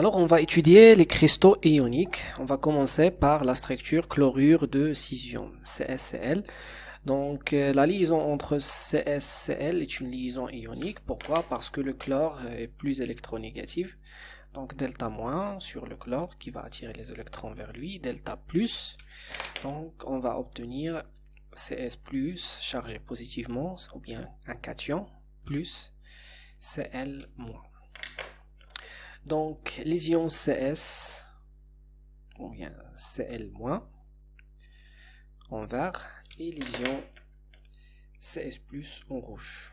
Alors, on va étudier les cristaux ioniques. On va commencer par la structure chlorure de césium, CsCl. Donc, la liaison entre CsCl est une liaison ionique. Pourquoi? Parce que le chlore est plus électronégatif. Donc, delta- sur le chlore qui va attirer les électrons vers lui, delta+. Donc, on va obtenir Cs+, chargé positivement, ou bien un cation, plus Cl-. Donc, les ions Cs, ou bien Cl-, en vert, et les ions Cs+, en rouge.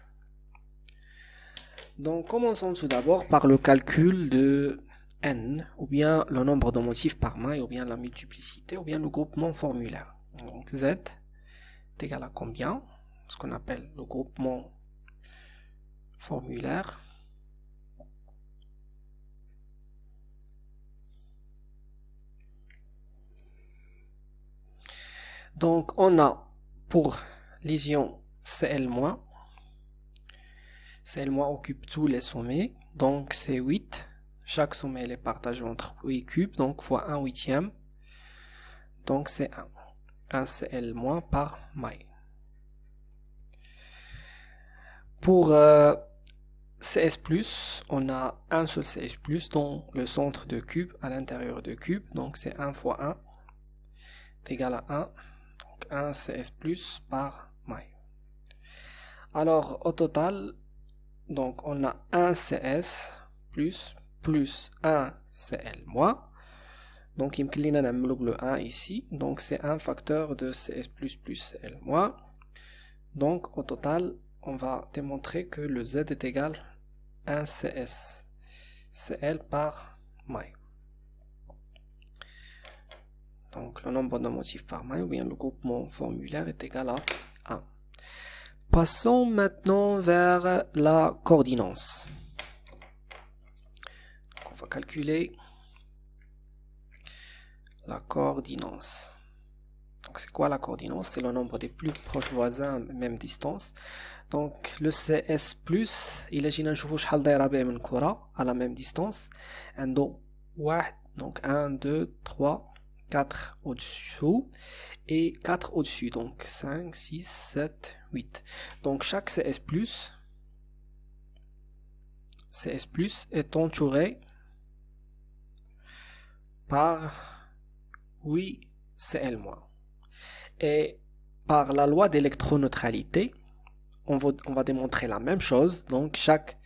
Donc, commençons tout d'abord par le calcul de N, ou bien le nombre de motifs par maille, ou bien la multiplicité, ou bien le groupement formulaire. Donc, Z est égal à combien? Ce qu'on appelle le groupement formulaire. Donc, on a pour les ions Cl-, Cl- occupe tous les sommets, donc c'est 8. Chaque sommet est partagé entre 8 cubes, donc fois 1 huitième. Donc c'est 1 Cl- par maille. Pour Cs+, on a un seul Cs+, dans le centre de cube, à l'intérieur de cube, donc c'est 1 fois 1 est égal à 1, donc 1 Cs+, par maille. Alors au total, donc on a 1 CS plus 1 CL-. Donc il me le 1 ici, donc c'est un facteur de CS++ CL-. Donc au total, on va démontrer que le Z est égal à 1 CS CL par maille. Donc le nombre de motifs par maille, ou bien le groupement formulaire est égal à 1. Passons maintenant vers la coordinance. Donc on va calculer la coordinance. Donc c'est quoi la coordinance? C'est le nombre des plus proches voisins même distance. Donc le CS+, il est نشوفوا شحال دايره به من كره à la même distance. عنده واحد, donc 1 2 3 4 au-dessous et 4 au-dessus, donc 5 6 7 8. Donc chaque CS+ est entouré par 8 Cl-. Et par la loi d'électroneutralité, on va démontrer la même chose. Donc chaque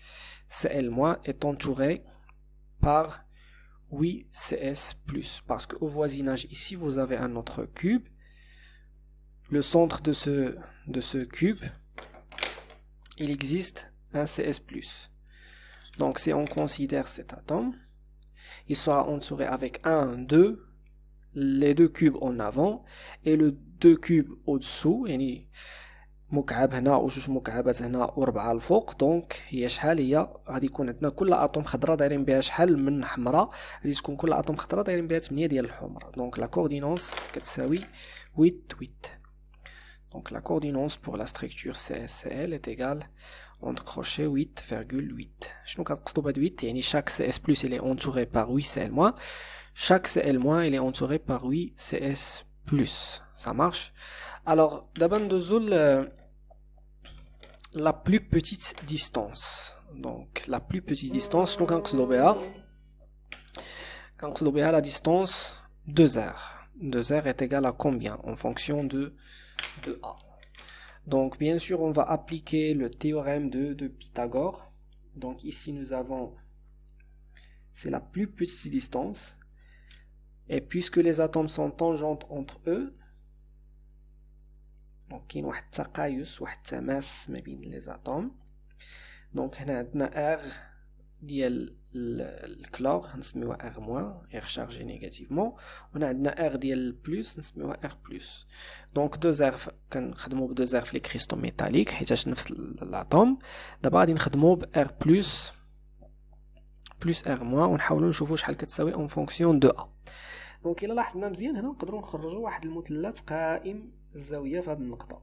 Cl- est entouré par 8 Cs+. Parce qu'au voisinage ici, vous avez un autre cube. Le centre de ce cube, il existe un Cs+. Donc si on considère cet atome, il sera entouré avec 1, 2, les deux cubes en avant et le deux cubes au-dessous, يعني مكعب هنا وجوج مكعبات هنا وربعه الفوق. دونك هي شحال هي غادي يكون عندنا كل اطوم خضراء دايرين بها شحال من حمراء، غادي تكون كل اطوم خضراء دايرين بها 8 ديال الحمر. دونك لا كوردينونس كتساوي 8 8. دونك لا كوردينونس pour la structure CsCl est égale entre crochets 8,8. شنو كنقصدوا بهاد 8؟ يعني chaque CS+ il est entouré par 8 Cl-. Chaque Cl- il est entouré par 8 CS+. Ça marche? Alors, d'abord, la plus petite distance. Donc, la plus petite distance, nous avons la distance 2r. 2r est égal à combien? En fonction de A. Donc, bien sûr, on va appliquer le théorème de Pythagore. Donc, ici, nous avons, c'est la plus petite distance. Et puisque les atomes sont tangentes entre eux, donc كاين واحد التقايس واحد التماس ما بين لي اتوم. دونك هنا عندنا ار ديال الكلور نسميوها ار موان، ار شارجي نيجاتيفمون، وهنا عندنا ار ديال البلوس نسميوها ار بلس. دونك دو زير كنخدموا بدو زير في لي كريستو ميتاليك حيتاش نفس الاتوم. دابا غادي نخدموا بار بلس ار موان ونحاولوا نشوفوا شحال كتساوي اون فونكسيون دو ا. دونك الا لاحظنا مزيان هنا نقدروا نخرجوا واحد المثلث قائم الزاويه في هذه النقطه.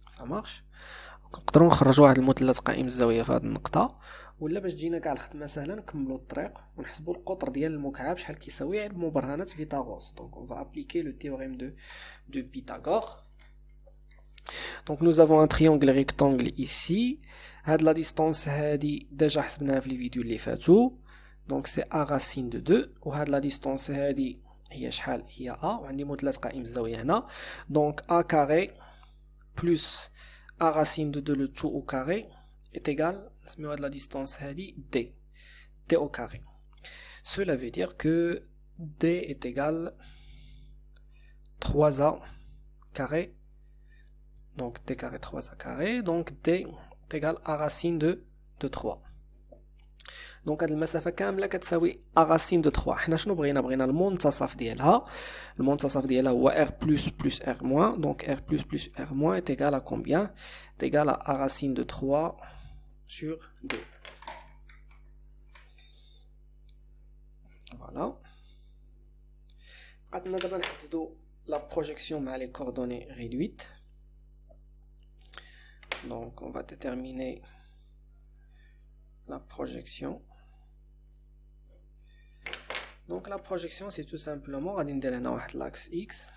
Ça ça marche. نقدروا نخرجوا واحد المثلث قائم الزاويه في هذه النقطه، ولا باش تجينا كاع الخدمه سهله نكملوا الطريق ونحسبوا القطر ديال المكعب شحال كيساوي عند مبرهنات فيثاغورس. دونك on va appliquer le théorème de Pythagore. Donc nous avons un triangle rectangle ici. هاد la distance هادي déjà حسبناها في لي فيديو اللي فاتوا. Donc c'est a racine de 2 وهاد la distance هادي هي شحال؟ هي a، وعندي مثلث قائم الزاويه هنا. Donc a carré plus a racine de 2 le tout au carré est égal à la distance d au carré. Cela veut dire que d est égal 3a carré, donc d carré 3a carré, donc d est égal à racine de 3. دونك هاد المسافه كامله كتساوي ا راسين دو 3. حنا شنو بغينا المنتصف ديالها. المنتصف ديالها هو r plus r moins. donc r plus r moins est égal à combien? est égal à a racine de 3 sur 2. voilà. عندنا دابا نحددوا la projection مع les coordonnées réduites. donc on va déterminer la projection. Donc la projection c'est tout simplement غادي ندير هنا واحد l'axe x،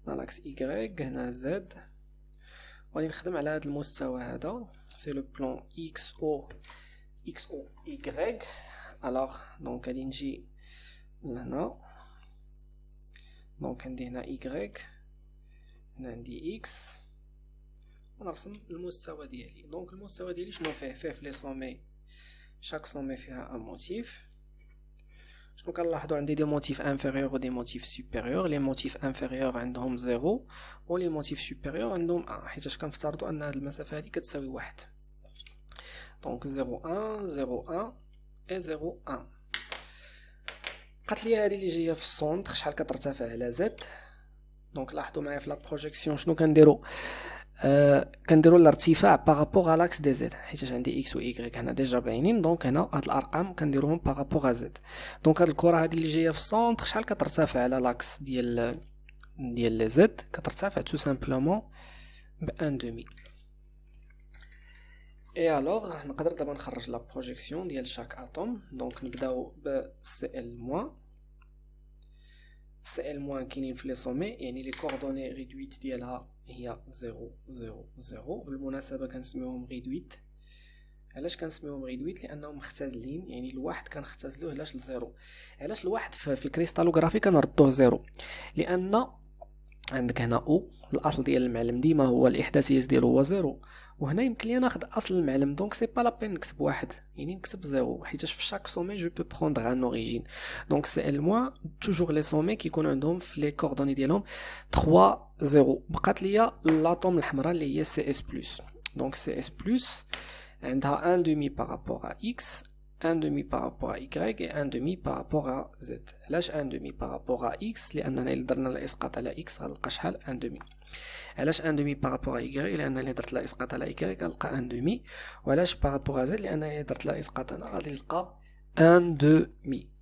هنا l'axe y، هنا z، وغادي نخدم على هذا المستوى هذا c'est le plan xo y. alors donc غادي نجي لهنا، donc عندي هنا y، هنا عندي x، ونرسم المستوى ديالي. donc المستوى ديالي شنو فيه في لي سومي، chaque sommet فيها un motif. شنو كنلاحظوا عندي دي موتيف انفيريور و دي موتيف سوبيريور. لي موتيف انفيريور عندهم 0 و لي موتيف سوبيريور عندهم 1، حيتاش كنفترضوا ان هاد المسافه هادي كتساوي 1. دونك 0 1 0 1 اي 0 1. قالت لي هادي اللي جايه في السونتر شحال كترتفع على زد. دونك لاحظوا معايا في لا بروجيكسيون شنو كنديروا، كنديروا الارتفاع بارابور على لاكس دي زد، حيت عندي اكس و ايغريك هنا ديجا باينين. دونك هنا هاد الارقام كنديروهم بارابور على زد. دونك هاد الكره هادي اللي جايه في السونتر شحال كترتفع على لاكس ديال لي زد؟ كترتفع تو سامبلومون ب 1/2. اي الوغ نقدر دابا نخرج لا بروجيكسيون ديال شاك اتوم. دونك نبداو ب سي ال موان. سي ال موان كاينين في لي سومي، يعني لي كوردوني ريدويت ديالها هي 0 0 0. بالمناسبه كنسميوهم ريدويت. علاش كنسميوهم ريدويت؟ لانهم مختزلين، يعني الواحد كنختزلوه علاش لزيرو. علاش الواحد في الكريستالوغرافي كنردوه زيرو؟ لان عندك هنا او الاصل ديال المعلم ديما هو الاحداثيات ديالو هو زيرو، وهنا يمكن لي ناخذ اصل المعلم. دونك سي با لا بين نكتب واحد، يعني نكتب زيرو، حيتاش في شاك سومي جو بو بروندر ان اوريجين. دونك سي ال موان توجور لي سومي كيكون عندهم في لي كوردوني ديالهم 3 0. بقات ليا لاطوم الحمراء اللي هي سي اس بلس. دونك سي اس بلس عندها 1/2 بارابور ا اكس، 1/2 بارابور ا y et 1/2 بارابور ا z. علاش 1/2 بارابور ا x؟ لاننا الا درنا الاسقاط على x غنلقى شحال 1/2. علاش 1/2 بارابور ا y؟ لان الا درت لها اسقاط على y غنلقى 1/2. وعلاش بارابور ا z؟ لان الا درت لها اسقاط هنا غادي نلقى 1/2.